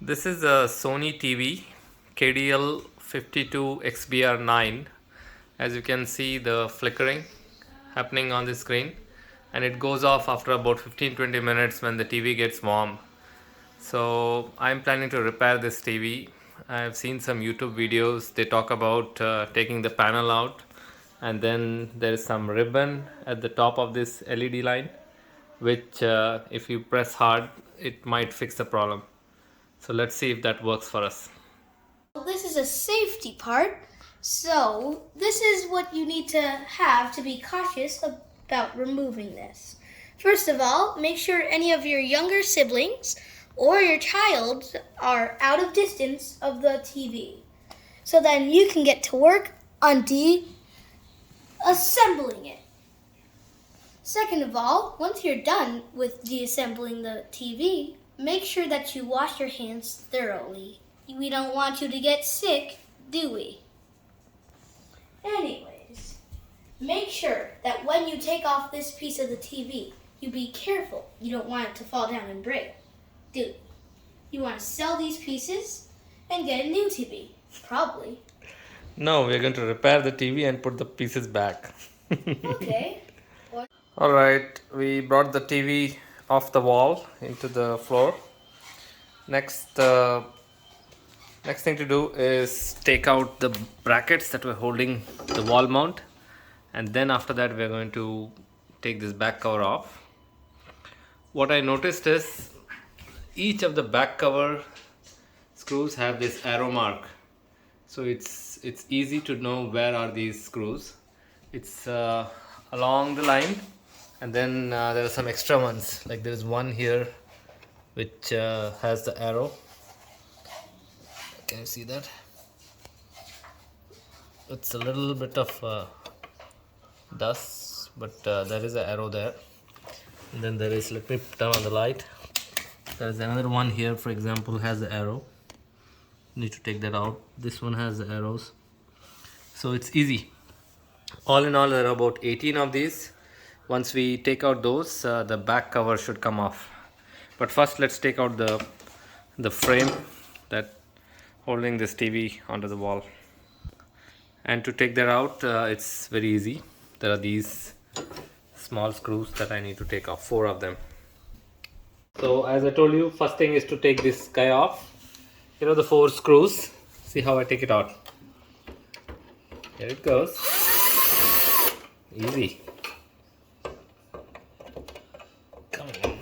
This is a Sony TV KDL52XBR9. As you can see, the flickering happening on the screen, and it goes off after about 15-20 minutes when the TV gets warm. So I'm planning to repair this TV. I've seen some YouTube videos. They talk about taking the panel out, and then there is some ribbon at the top of this LED line, which if you press hard, it might fix the problem. So let's see if that works for us. This is a safety part, so this is what you need to have to be cautious about removing this. First of all, make sure any of your younger siblings or your child are out of distance of the TV, so then you can get to work on de-assembling it. Second of all, once you're done with de-assembling the TV, make sure that you wash your hands thoroughly. We don't want you to get sick, do we? Anyways, make sure that when you take off this piece of the TV, you be careful. You don't want it to fall down and break, do you? You want to sell these pieces and get a new TV, probably. No, we're going to repair the TV and put the pieces back. Okay. Alright, we brought the TV off the wall into the floor. Next, next thing to do is take out the brackets that were holding the wall mount, and then after that we're going to take this back cover off. What I noticed is each of the back cover screws have this arrow mark, so it's easy to know where are these screws. It's along the line, and then there are some extra ones, like there is one here which has the arrow. Can you see that? It's a little bit of dust, but there is an arrow there. And then there is, let me turn on the light. There is another one here, for example, has the arrow. Need to take that out. This one has the arrows, so it's easy. All in all, there are about 18 of these. Once we take out those, the back cover should come off. But first, let's take out the frame that holding this TV onto the wall. And to take that out, it's very easy. There are these small screws that I need to take off, 4 of them. So as I told you, first thing is to take this guy off. You know, the 4 screws. See how I take it out. Here it goes. Easy. Come on.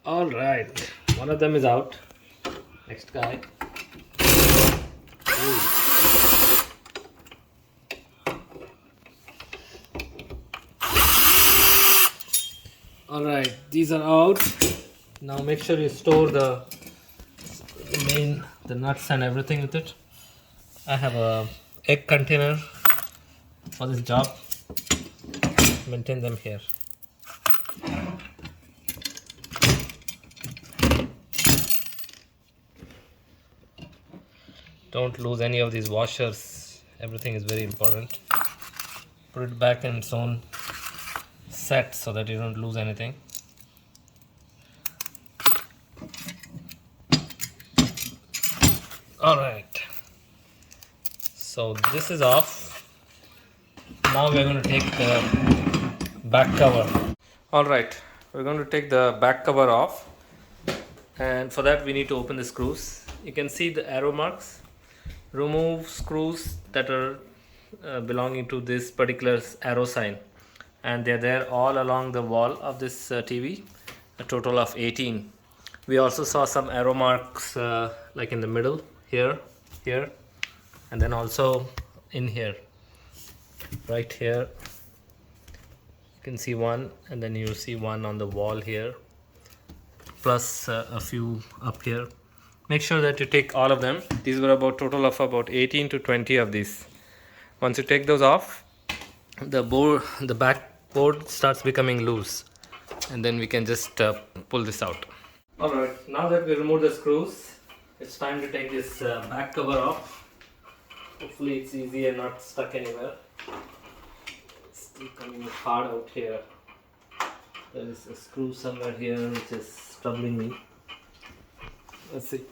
All right, one of them is out. Next guy. Ooh. All right, these are out. Now make sure you store the nuts and everything with it. I have a egg container for this job. Maintain them here. Don't lose any of these washers. Everything is very important. Put it back in its own set so that you don't lose anything. Alright, so this is off. Now we're going to take the back cover. Alright, we're going to take the back cover off, and for that we need to open the screws. You can see the arrow marks. Remove screws that are belonging to this particular arrow sign, and they're there all along the wall of this TV, a total of 18. We also saw some arrow marks like in the middle, here, and then also in here, right here. You can see one, and then you see one on the wall here, plus a few up here. Make sure that you take all of them. These were about total of about 18 to 20 of these. Once you take those off, the back board starts becoming loose, and then we can just pull this out. Alright, now that we removed the screws, it's time to take this back cover off. Hopefully it's easy and not stuck anywhere. It's still coming hard out here. There is a screw somewhere here which is troubling me. Let's see.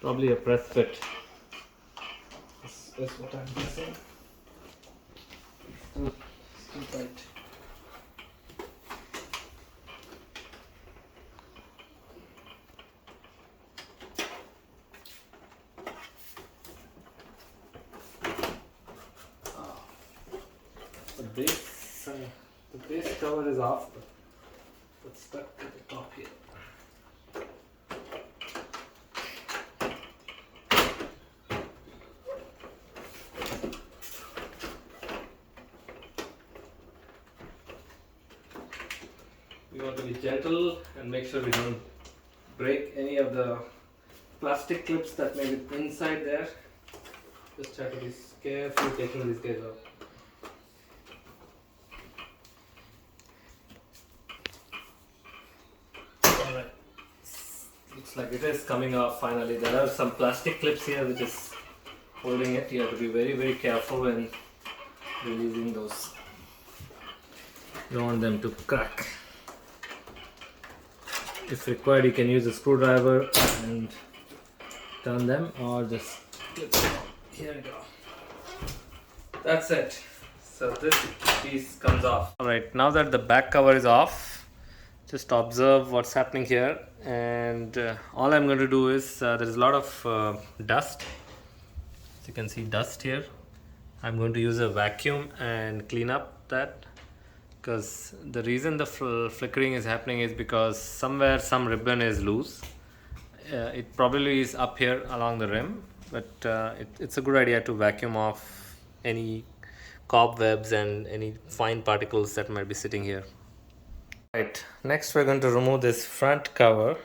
Probably a press fit. This is what I'm guessing. Still tight. The base cover is off, but it's stuck at the top here. We want to be gentle and make sure we don't break any of the plastic clips that may be inside there. Just try to be careful taking these guys out. Alright, looks like it is coming off finally. There are some plastic clips here which is holding it. You have to be very careful when releasing those. You don't want them to crack. If required, you can use a screwdriver and turn them, or just clip them on. Here we go. That's it. So this piece comes off. Alright, now that the back cover is off, just observe what's happening here. And all I'm going to do is, there is a lot of dust. As you can see, dust here. I'm going to use a vacuum and clean up that. Because the reason the flickering is happening is because somewhere some ribbon is loose. It probably is up here along the rim, but it's a good idea to vacuum off any cobwebs and any fine particles that might be sitting here. Right, next we're going to remove this front cover.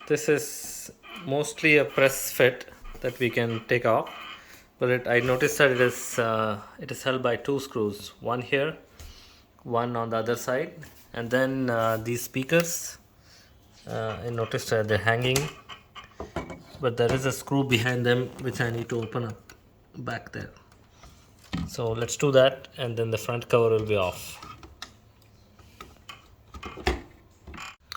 This is mostly a press fit that we can take off, but I noticed that it is held by two screws, one here, one on the other side, and then these speakers, I noticed that they're hanging, but there is a screw behind them which I need to open up back there. So let's do that, and then the front cover will be off.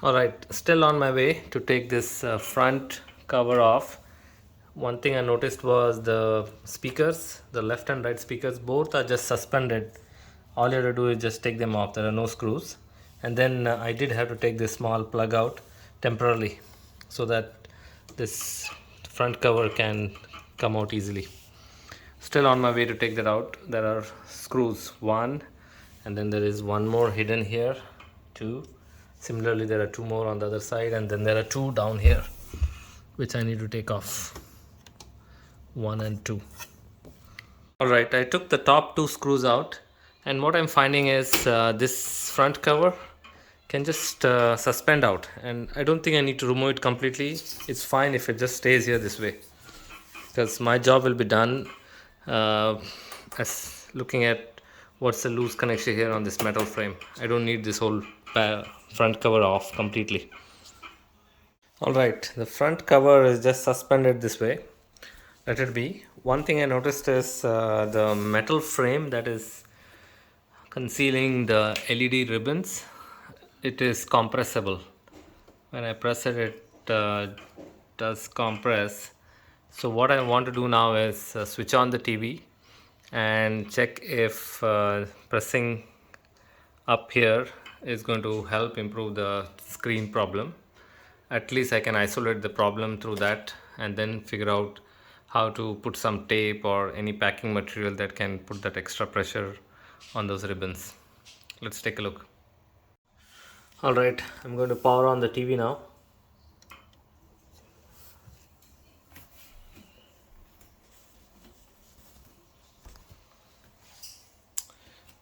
Alright, still on my way to take this front cover off. One thing I noticed was the speakers, the left and right speakers, both are just suspended. All you have to do is just take them off. There are no screws. And then I did have to take this small plug out temporarily so that this front cover can come out easily. Still on my way to take that out. There are screws, one, and then there is one more hidden here, two. Similarly, there are two more on the other side, and then there are two down here which I need to take off, 1 and 2. Alright, I took the top two screws out, and what I'm finding is this front cover can just suspend out, and I don't think I need to remove it completely. It's fine if it just stays here this way, because my job will be done as looking at what's the loose connection here on this metal frame. I don't need this whole front cover off completely. Alright, the front cover is just suspended this way. Let it be. One thing I noticed is the metal frame that is concealing the LED ribbons, it is compressible. When I press it, it does compress. So what I want to do now is switch on the TV and check if pressing up here is going to help improve the screen problem. At least I can isolate the problem through that, and then figure out how to put some tape or any packing material that can put that extra pressure on those ribbons. Let's take a look. Alright, I'm going to power on the TV now.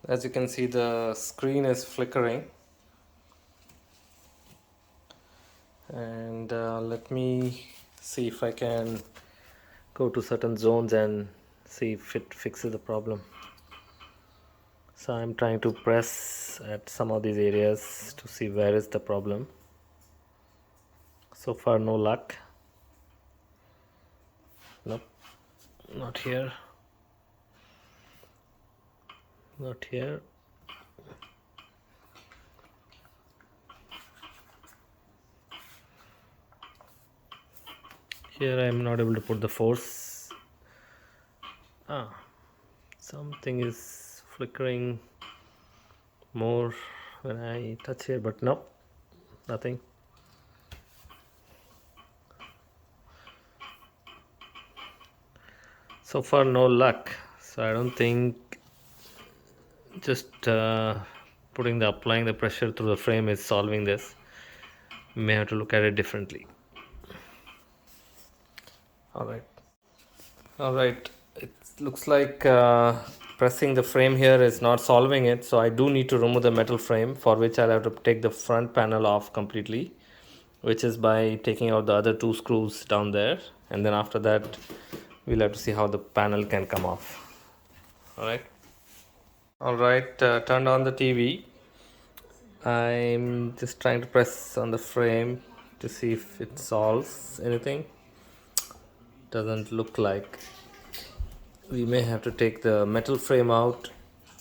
As you can see, the screen is flickering. And let me see if I can go to certain zones and see if it fixes the problem. So I'm trying to press at some of these areas to see where is the problem. So far no luck. Nope, not here. Not here. Here I am not able to put the force. Something is flickering more when I touch here, but no, nothing. So far no luck, so I don't think just applying the pressure through the frame is solving this. We may have to look at it differently. Alright, it looks like pressing the frame here is not solving it, so I do need to remove the metal frame, for which I'll have to take the front panel off completely, which is by taking out the other two screws down there, and then after that we'll have to see how the panel can come off. Alright, turned on the TV. I'm just trying to press on the frame to see if it solves anything. Doesn't look like. We may have to take the metal frame out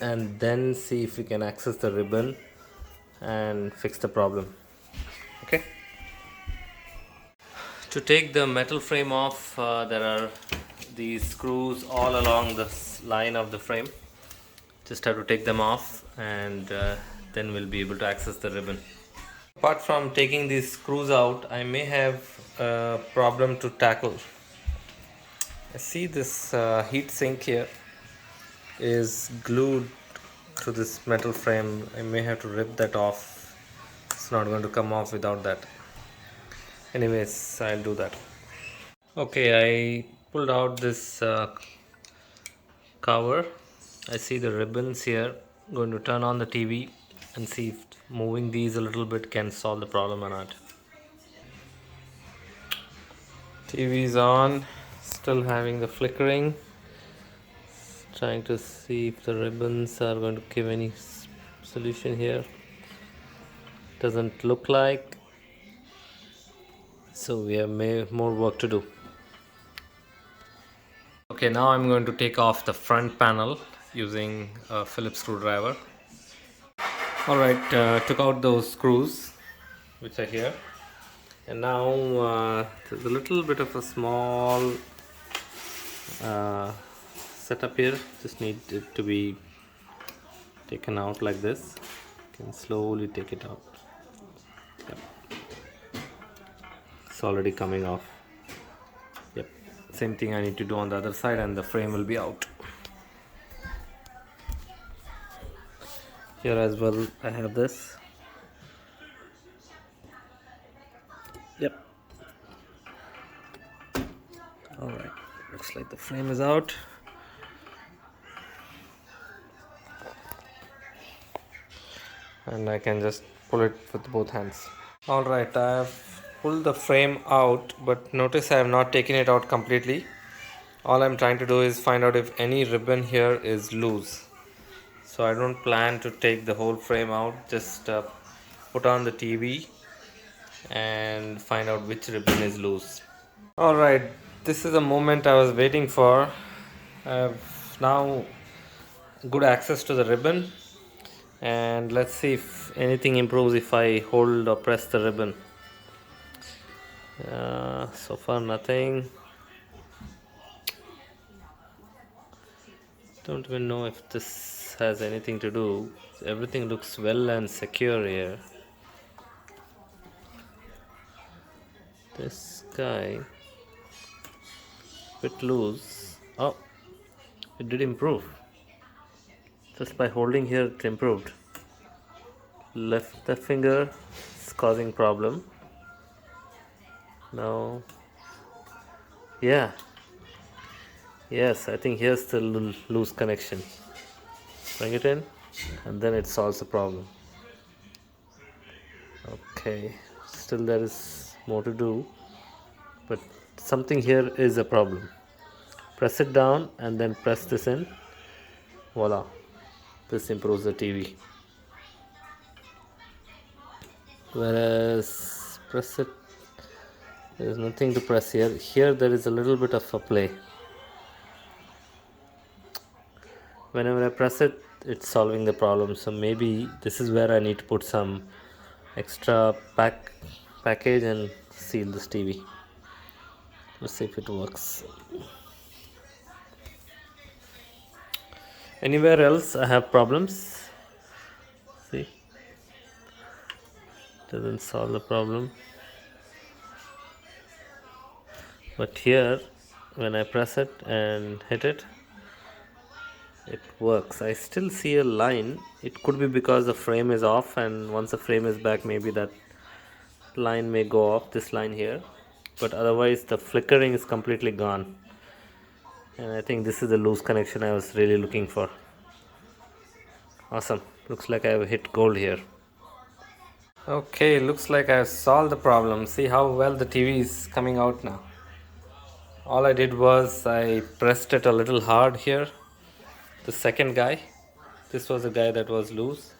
and then see if we can access the ribbon and fix the problem. Okay. To take the metal frame off, there are these screws all along the line of the frame. Just have to take them off, and then we'll be able to access the ribbon. Apart from taking these screws out, I may have a problem to tackle. I see this heat sink here is glued to this metal frame. I may have to rip that off. It's not going to come off without that. Anyways, I'll do that. Okay, I pulled out this cover. I see the ribbons here. I'm going to turn on the TV and see if moving these a little bit can solve the problem or not. TV is on, still having the flickering. Trying to see if the ribbons are going to give any solution here. Doesn't look like. So we have more work to do. Okay, now I'm going to take off the front panel using a Phillips screwdriver. Alright, took out those screws which are here, and now there's a little bit of a small setup here. Just need it to be taken out like this. You can slowly take it out. Yep. It's already coming off. Yep. Same thing I need to do on the other side, and the frame will be out. Here as well I have this. Yep. Alright, looks like the frame is out. And I can just pull it with both hands. Alright, I have pulled the frame out, but notice I have not taken it out completely. All I'm trying to do is find out if any ribbon here is loose. So I don't plan to take the whole frame out, just put on the TV and find out which ribbon is loose. Alright, this is the moment I was waiting for. I have now good access to the ribbon, and let's see if anything improves if I hold or press the ribbon. So far nothing. Don't even know if this has anything to do. Everything looks well and secure here. This guy bit loose. Oh, it did improve. Just by holding here it improved. Left the finger is causing problem. Now, yeah. Yes, I think here's the loose connection. Bring it in, and then it solves the problem. Okay, still there is more to do, but something here is a problem. Press it down and then press this in. Voila, this improves the TV. Whereas press it, there is nothing to press here. Here there is a little bit of a play. Whenever I press it, it's solving the problem. So maybe this is where I need to put some extra package and seal this TV. Let's see if it works. Anywhere else I have problems. See, doesn't solve the problem. But here, when I press it and hit it, it works. I still see a line. It could be because the frame is off, and once the frame is back, maybe that line may go off, this line here. But otherwise the flickering is completely gone, and I think this is the loose connection I was really looking for. Awesome, looks like I have hit gold here. Okay, looks like I have solved the problem. See how well the TV is coming out now. All I did was I pressed it a little hard here. The second guy, this was the guy that was loose,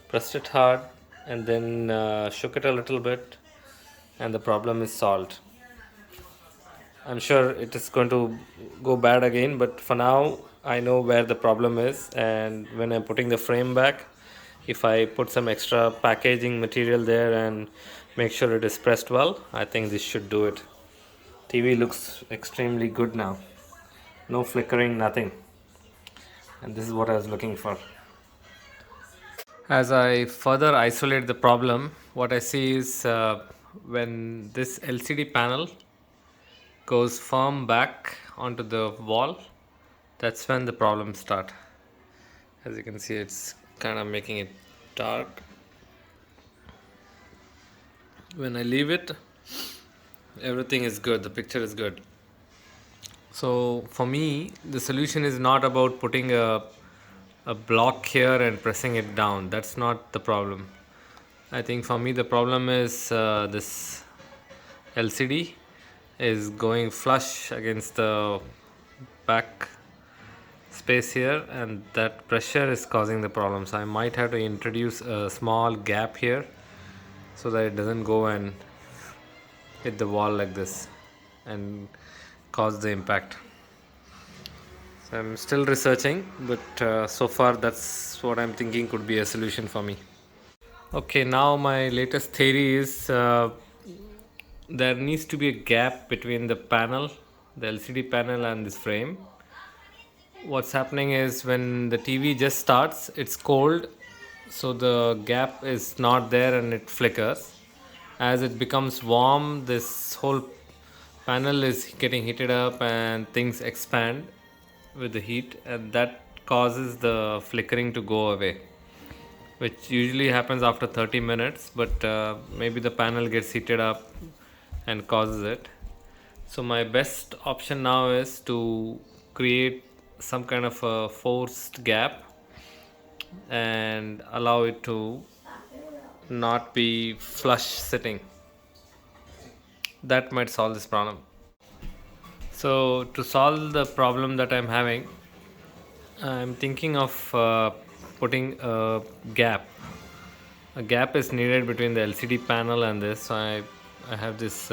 pressed it hard and then shook it a little bit, and the problem is solved. I'm sure it is going to go bad again, but for now I know where the problem is, and when I'm putting the frame back, if I put some extra packaging material there and make sure it is pressed well, I think this should do it. TV looks extremely good now. No flickering, nothing. And this is what I was looking for. As I further isolate the problem, what I see is when this LCD panel goes firm back onto the wall, that's when the problems start. As you can see, it's kind of making it dark. When I leave it, everything is good, the picture is good. So for me, the solution is not about putting a block here and pressing it down. That's not the problem. I think for me the problem is this LCD is going flush against the back space here, and that pressure is causing the problem. So I might have to introduce a small gap here so that it doesn't go and hit the wall like this and cause the impact. So I'm still researching, but so far that's what I'm thinking could be a solution for me. Okay, now my latest theory is there needs to be a gap between the panel, the LCD panel, and this frame. What's happening is when the TV just starts, it's cold, so the gap is not there and it flickers. As it becomes warm, this whole panel is getting heated up and things expand with the heat, and that causes the flickering to go away, which usually happens after 30 minutes, but maybe the panel gets heated up and causes it. So my best option now is to create some kind of a forced gap and allow it to not be flush sitting. That might solve this problem. So to solve the problem that I'm having, I'm thinking of putting a gap. A gap is needed between the LCD panel and this. So I have this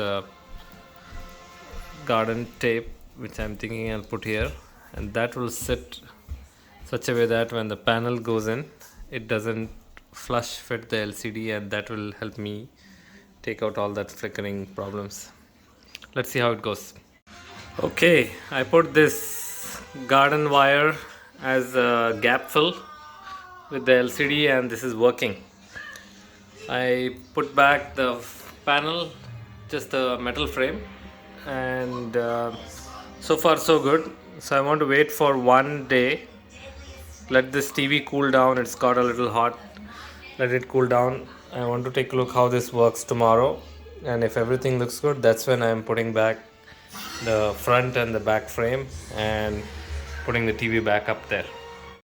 garden tape which I'm thinking I'll put here, and that will sit such a way that when the panel goes in, it doesn't flush fit the LCD, and that will help me take out all that flickering problems. Let's see how it goes. Okay, I put this garden wire as a gap fill with the LCD, and this is working. I put back the panel, just the metal frame, and so far so good. So I want to wait for 1 day, let this TV cool down. It's got a little hot, let it cool down. I want to take a look how this works tomorrow, and if everything looks good, that's when I'm putting back the front and the back frame and putting the TV back up there.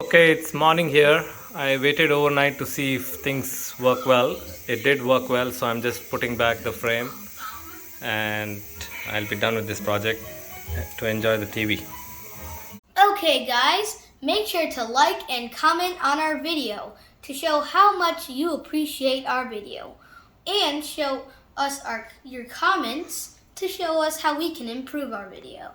Okay, it's morning here. I waited overnight to see if things work well. It did work well, so I'm just putting back the frame and I'll be done with this project to enjoy the TV. Okay guys, make sure to like and comment on our video to show how much you appreciate our video, and show us your comments to show us how we can improve our video.